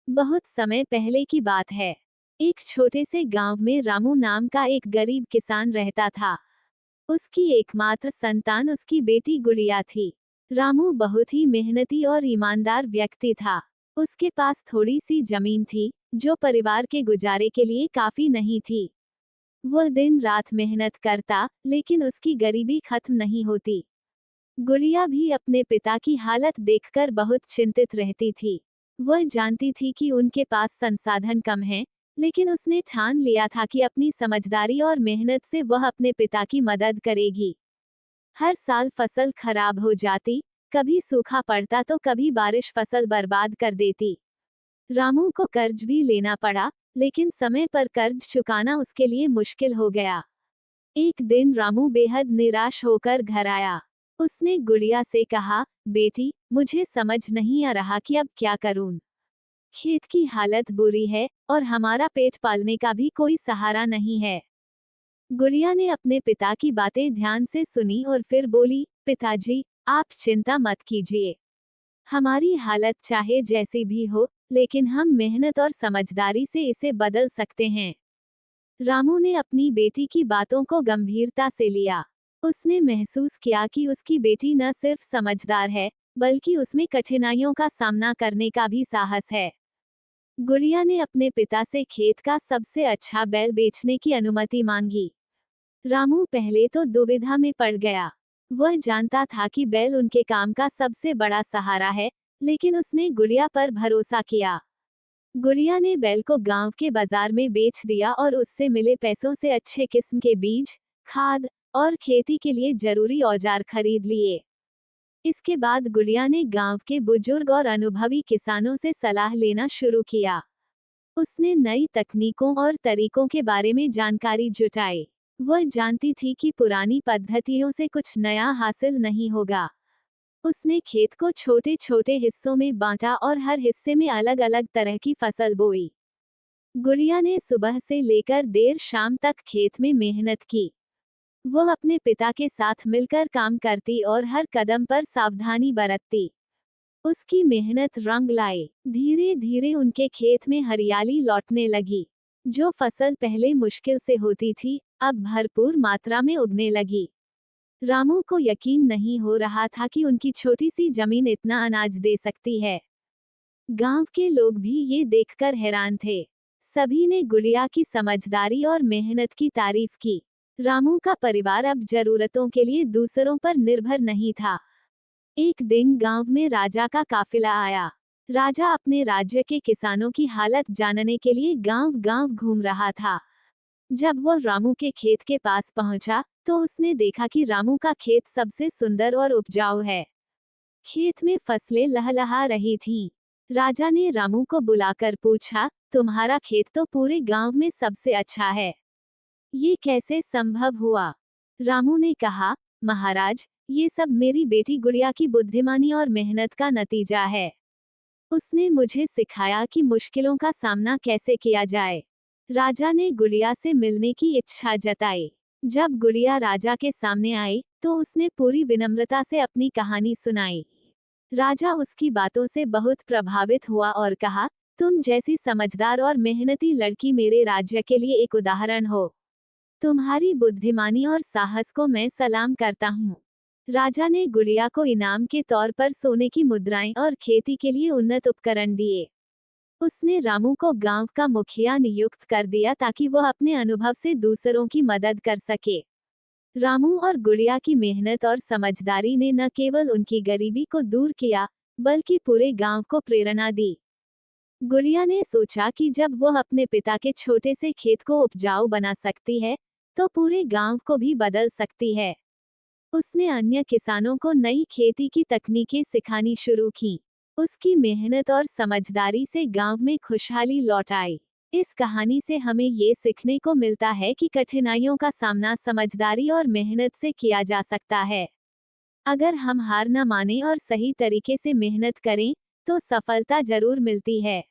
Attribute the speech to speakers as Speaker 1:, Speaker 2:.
Speaker 1: बहुत समय पहले की बात है। एक छोटे से गांव में रामू नाम का एक गरीब किसान रहता था। उसकी एकमात्र संतान उसकी बेटी गुड़िया थी। रामू बहुत ही मेहनती और ईमानदार व्यक्ति था। उसके पास थोड़ी सी जमीन थी, जो परिवार के गुजारे के लिए काफी नहीं थी। वह दिन रात मेहनत करता, लेकिन उसकी गरीबी खत्म नहीं होती। गुड़िया भी अपने पिता की हालत देखकर बहुत चिंतित रहती थी। वह जानती थी कि उनके पास संसाधन कम हैं, लेकिन उसने ठान लिया था कि अपनी समझदारी और मेहनत से वह अपने पिता की मदद करेगी। हर साल फसल खराब हो जाती, कभी सूखा पड़ता तो कभी बारिश फसल बर्बाद कर देती। रामू को कर्ज भी लेना पड़ा, लेकिन समय पर कर्ज चुकाना उसके लिए मुश्किल हो गया। एक दिन रामू बेहद निराश होकर घर आया। उसने गुड़िया से कहा, बेटी, मुझे समझ नहीं आ रहा कि अब क्या करूं। खेत की हालत बुरी है और हमारा पेट पालने का भी कोई सहारा नहीं है। गुड़िया ने अपने पिता की बातें ध्यान से सुनी और फिर बोली, पिताजी, आप चिंता मत कीजिए। हमारी हालत चाहे जैसी भी हो, लेकिन हम मेहनत और समझदारी से इसे बदल सकते हैं। रामू ने अपनी बेटी की बातों को गंभीरता से लिया। उसने महसूस किया कि उसकी बेटी न सिर्फ समझदार है, बल्कि उसमें कठिनाइयों का सामना करने का भी साहस है। गुड़िया ने अपने पिता से खेत का सबसे अच्छा बैल बेचने की अनुमति मांगी। रामू पहले तो दुविधा में पड़ गया। वह जानता था कि बैल उनके काम का सबसे बड़ा सहारा है, लेकिन उसने गुड़िया पर भरोसा किया। गुड़िया ने बैल को गांव के बाजार में बेच दिया और उससे मिले पैसों से अच्छे किस्म के बीज, खाद और खेती के लिए जरूरी औजार खरीद लिए। इसके बाद गुड़िया ने गांव के बुजुर्ग और अनुभवी किसानों से सलाह लेना शुरू किया। उसने नई तकनीकों और तरीकों के बारे में जानकारी जुटाई। वह जानती थी कि पुरानी पद्धतियों से कुछ नया हासिल नहीं होगा। उसने खेत को छोटे छोटे हिस्सों में बांटा और हर हिस्से में अलग अलग तरह की फसल बोई। गुड़िया ने सुबह से लेकर देर शाम तक खेत में मेहनत की। वह अपने पिता के साथ मिलकर काम करती और हर कदम पर सावधानी बरतती। उसकी मेहनत रंग लाई। धीरे धीरे उनके खेत में हरियाली लौटने लगी। जो फसल पहले मुश्किल से होती थी, अब भरपूर मात्रा में उगने लगी। रामू को यकीन नहीं हो रहा था कि उनकी छोटी सी जमीन इतना अनाज दे सकती है। गांव के लोग भी ये देखकर हैरान थे। सभी ने गुड़िया की समझदारी और मेहनत की तारीफ की। रामू का परिवार अब जरूरतों के लिए दूसरों पर निर्भर नहीं था। एक दिन गांव में राजा का काफिला आया। राजा अपने राज्य के किसानों की हालत जानने के लिए गांव-गांव घूम रहा था। जब वह रामू के खेत के पास पहुंचा, तो उसने देखा कि रामू का खेत सबसे सुंदर और उपजाऊ है। खेत में फसलें लहलहा रही थीं। राजा ने रामू को बुलाकर पूछा, तुम्हारा खेत तो पूरे गांव में सबसे अच्छा है। ये कैसे संभव हुआ? रामू ने कहा, महाराज, ये सब मेरी बेटी गुड़िया की बुद्धिमानी और मेहनत का नतीजा है। उसने मुझे सिखाया कि मुश्किलों का सामना कैसे किया जाए। राजा ने गुड़िया से मिलने की इच्छा जताई। जब गुड़िया राजा के सामने आई, तो उसने पूरी विनम्रता से अपनी कहानी सुनाई। राजा उसकी बातों से बहुत प्रभावित हुआ और कहा, तुम जैसी समझदार और मेहनती लड़की मेरे राज्य के लिए एक उदाहरण हो। तुम्हारी बुद्धिमानी और साहस को मैं सलाम करता हूँ। राजा ने गुड़िया को इनाम के तौर पर सोने की मुद्राएं और खेती के लिए उन्नत उपकरण दिए। उसने रामू को गांव का मुखिया नियुक्त कर दिया ताकि वह अपने अनुभव से दूसरों की मदद कर सके। रामू और गुड़िया की मेहनत और समझदारी ने न केवल उनकी गरीबी को दूर किया, बल्कि पूरे गांव को प्रेरणा दी। गुड़िया ने सोचा कि जब वह अपने पिता के छोटे से खेत को उपजाऊ बना सकती है, तो पूरे गांव को भी बदल सकती है। उसने अन्य किसानों को नई खेती की तकनीकें सिखानी शुरू की। उसकी मेहनत और समझदारी से गांव में खुशहाली लौट आई। इस कहानी से हमें ये सीखने को मिलता है कि कठिनाइयों का सामना समझदारी और मेहनत से किया जा सकता है। अगर हम हार न माने और सही तरीके से मेहनत करें, तो सफलता जरूर मिलती है।